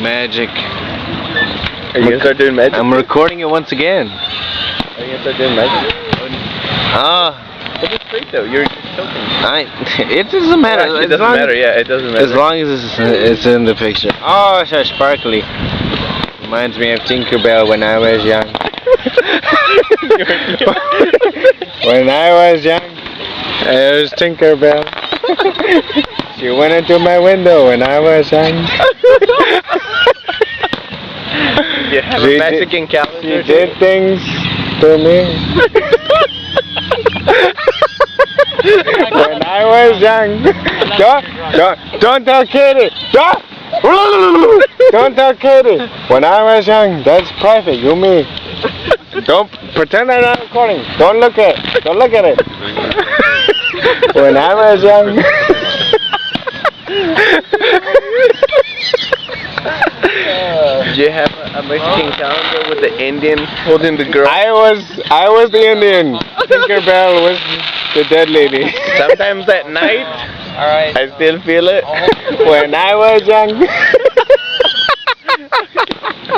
Magic. Are you gonna start doing magic? I'm recording it once again. Are you gonna start doing magic? But it's great though. You're choking. It doesn't matter. Actually, it doesn't matter. Yeah, it doesn't matter. As long as it's in the picture. Oh, it's so sparkly. Reminds me of Tinkerbell when I was young. When I was young, it was Tinkerbell. She went into my window when I was young. You have a Mexican calendar. She did things to me. When I was young. Don't tell Katie. Don't tell Katie. When I was young, that's private. You me. Don't pretend I'm not recording. Don't look at it. When I was young. Do you have a Mexican calendar with the Indian holding the girl? I was the Indian. Tinkerbell was the dead lady. Sometimes at night, I still feel it. When I was young.